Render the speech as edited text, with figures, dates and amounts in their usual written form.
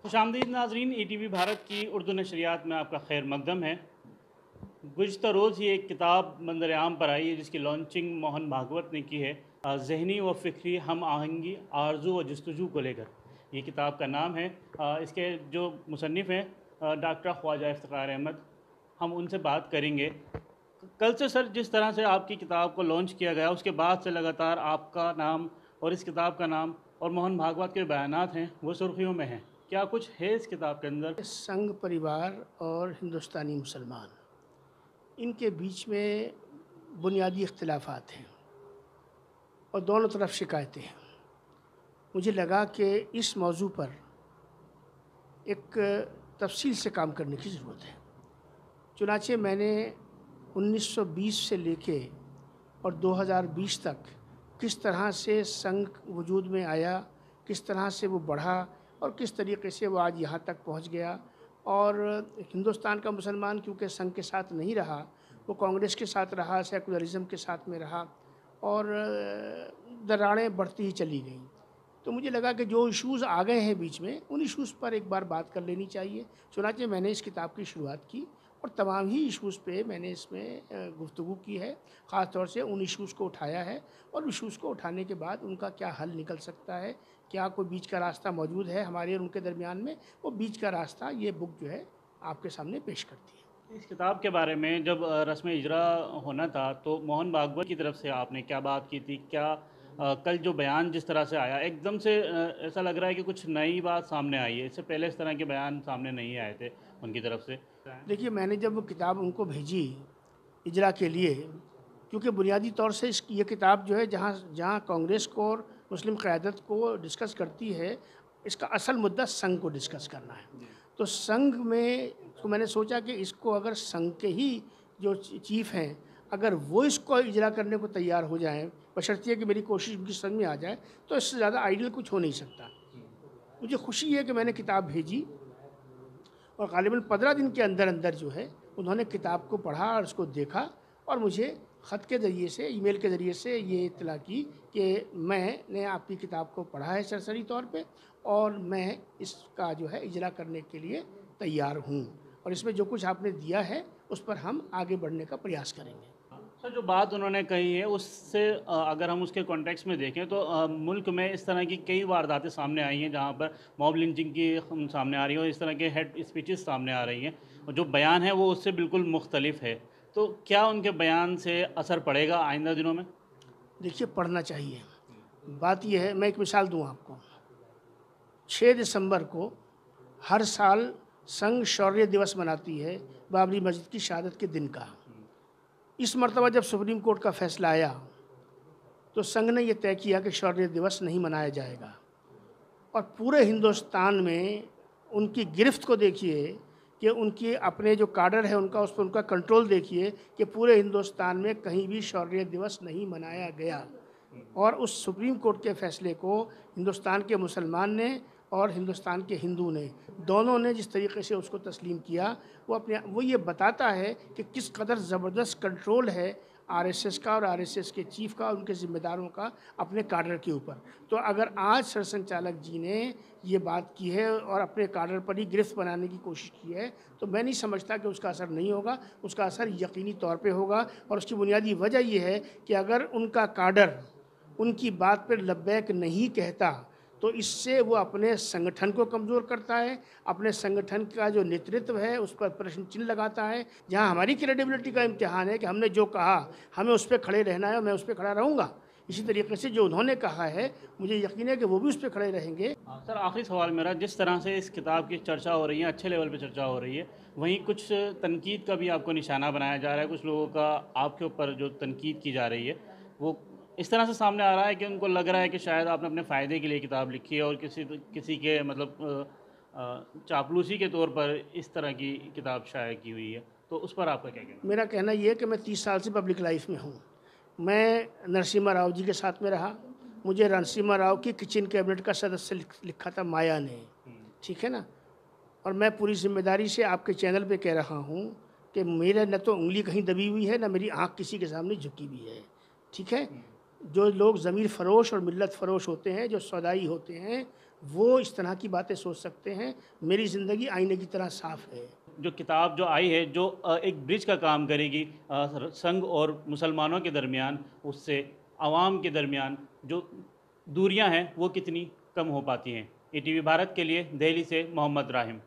खुशामदीद नाजरीन, ETV भारत की उर्दू नशरियात में आपका खैर मकदम है। गुज़िश्ता रोज़ ही एक किताब मंजर आम पर आई है जिसकी लॉन्चिंग मोहन भागवत ने की है। ज़हनी व फ़िक्री हम आहंगी आरज़ू व जस्तजू को लेकर ये किताब का नाम है। इसके जो मुसन्निफ़ हैं डॉक्टर ख्वाजा इफ्तिखार अहमद, हम उनसे बात करेंगे। कल से सर, जिस तरह से आपकी किताब को लॉन्च किया गया उसके बाद से लगातार आपका नाम और इस किताब का नाम और मोहन भागवत के बयानात हैं वो सुर्खियों में हैं। क्या कुछ है इस किताब के अंदर? संघ परिवार और हिंदुस्तानी मुसलमान, इनके बीच में बुनियादी इख्तिलाफात हैं और दोनों तरफ शिकायतें हैं। मुझे लगा कि इस मौजू पर एक तफसील से काम करने की ज़रूरत है। चुनाचे मैंने 1920 से लेके और 2020 तक किस तरह से संघ वजूद में आया, किस तरह से वो बढ़ा और किस तरीके से वो आज यहाँ तक पहुँच गया। और हिंदुस्तान का मुसलमान क्योंकि संघ के साथ नहीं रहा, वो कांग्रेस के साथ रहा, सेकुलरिज़म के साथ में रहा और दरारें बढ़ती ही चली गईं। तो मुझे लगा कि जो इश्यूज़ आ गए हैं बीच में, उन इश्यूज़ पर एक बार बात कर लेनी चाहिए। चुनांचे मैंने इस किताब की शुरुआत की और तमाम ही इश्यूज़ पे मैंने इसमें गुफ्तगू की है। ख़ास तौर से उन इश्यूज़ को उठाया है और इश्यूज़ को उठाने के बाद उनका क्या हल निकल सकता है, क्या कोई बीच का रास्ता मौजूद है हमारे और उनके दरमियान में, वो बीच का रास्ता ये बुक जो है आपके सामने पेश करती है। इस किताब के बारे में जब रस्म इजरा होना था तो मोहन भागवत की तरफ से आपने क्या बात की थी? क्या कल जो बयान जिस तरह से आया एकदम से ऐसा लग रहा है कि कुछ नई बात सामने आई है, इससे पहले इस तरह के बयान सामने नहीं आए थे उनकी तरफ से? देखिए, मैंने जब वो किताब उनको भेजी इजरा के लिए, क्योंकि बुनियादी तौर से इस ये किताब जो है जहाँ जहाँ कांग्रेस को और मुस्लिम क़यादत को डिस्कस करती है, इसका असल मुद्दा संघ को डिस्कस करना है। तो संघ में तो मैंने सोचा कि इसको अगर संघ के ही जो चीफ़ हैं, अगर वो इसको इजरा करने को तैयार हो जाएँ, बशर्ते कि मेरी कोशिश उनकी समझ में आ जाए, तो इससे ज़्यादा आइडियल कुछ हो नहीं सकता। मुझे खुशी है कि मैंने किताब भेजी और ग़ालिबन 15 दिन के अंदर अंदर जो है उन्होंने किताब को पढ़ा और उसको देखा और मुझे ख़त के ज़रिए से, ईमेल के ज़रिए से ये इत्तला की कि मैंने आपकी किताब को पढ़ा है सरसरी तौर पे और मैं इसका जो है इजरा करने के लिए तैयार हूँ और इसमें जो कुछ आपने दिया है उस पर हम आगे बढ़ने का प्रयास करेंगे। सर, जो बात उन्होंने कही है उससे अगर हम उसके कॉन्टेक्स्ट में देखें तो मुल्क में इस तरह की कई वारदातें सामने आई हैं जहाँ पर मॉब लिंचिंग की सामने आ रही है और इस तरह के हेड स्पीचेस सामने आ रही हैं और जो बयान है वो उससे बिल्कुल मुख्तलिफ है। तो क्या उनके बयान से असर पड़ेगा आइंदा दिनों में? देखिए, पढ़ना चाहिए। बात यह है, मैं एक मिसाल दूँ आपको। 6 दिसंबर को हर साल संघ शौर्य दिवस मनाती है, बाबरी मस्जिद की शहादत के दिन का। इस मर्तबा जब सुप्रीम कोर्ट का फैसला आया तो संघ ने यह तय किया कि शौर्य दिवस नहीं मनाया जाएगा और पूरे हिंदुस्तान में उनकी गिरफ्त को देखिए कि उनकी अपने जो काडर है उनका, उस पर उनका कंट्रोल देखिए कि पूरे हिंदुस्तान में कहीं भी शौर्य दिवस नहीं मनाया गया। और उस सुप्रीम कोर्ट के फ़ैसले को हिंदुस्तान के मुसलमान ने और हिंदुस्तान के हिंदू ने, दोनों ने जिस तरीके से उसको तस्लीम किया, वो ये बताता है कि किस कदर ज़बरदस्त कंट्रोल है आरएसएस का और आरएसएस के चीफ़ का और उनके ज़िम्मेदारों का अपने काडर के ऊपर। तो अगर आज सरसंचालक जी ने ये बात की है और अपने काडर पर ही गिरफ्त बनाने की कोशिश की है, तो मैं नहीं समझता कि उसका असर नहीं होगा। उसका असर यकीनी तौर पे होगा और उसकी बुनियादी वजह ये है कि अगर उनका काडर उनकी बात पर लब्बैक नहीं कहता तो इससे वो अपने संगठन को कमज़ोर करता है, अपने संगठन का जो नेतृत्व है उस पर प्रश्न चिन्ह लगाता है। जहाँ हमारी क्रेडिबिलिटी का इम्तिहान है कि हमने जो कहा हमें उस पर खड़े रहना है और मैं उस पर खड़ा रहूँगा, इसी तरीके से जो उन्होंने कहा है मुझे यकीन है कि वो भी उस पर खड़े रहेंगे। सर, आखिरी सवाल मेरा, जिस तरह से इस किताब की चर्चा हो रही है, अच्छे लेवल पे चर्चा हो रही है, वहीं कुछ तनकीद का भी आपको निशाना बनाया जा रहा है। कुछ लोगों का आपके ऊपर जो तनकीद की जा रही है वो इस तरह से सामने आ रहा है कि उनको लग रहा है कि शायद आपने अपने फ़ायदे के लिए किताब लिखी है और किसी के मतलब चापलूसी के तौर पर इस तरह की किताब शाये की हुई है। तो उस पर आपका क्या कहना है? मेरा कहना ये है कि मैं 30 साल से पब्लिक लाइफ में हूँ। मैं नरसिम्हा राव जी के साथ में रहा। मुझे नरसिम्हा राव की किचन कैबिनेट का सदस्य लिखा था माया ने, ठीक है ना। और मैं पूरी जिम्मेदारी से आपके चैनल पे कह रहा हूँ कि मेरा न तो उंगली कहीं दबी हुई है, न मेरी आँख किसी के सामने झुकी हुई है, ठीक है। जो लोग ज़मीर फ़रोश और मिल्लत फ़रोश होते हैं, जो सौदाई होते हैं, वो इस तरह की बातें सोच सकते हैं। मेरी ज़िंदगी आईने की तरह साफ़ है। जो किताब जो आई है, जो एक ब्रिज का काम करेगी संघ और मुसलमानों के दरमियान, उससे आवाम के दरमियान जो दूरियां हैं वो कितनी कम हो पाती हैं। ईटीवी भारत के लिए दिल्ली से मोहम्मद राहिम।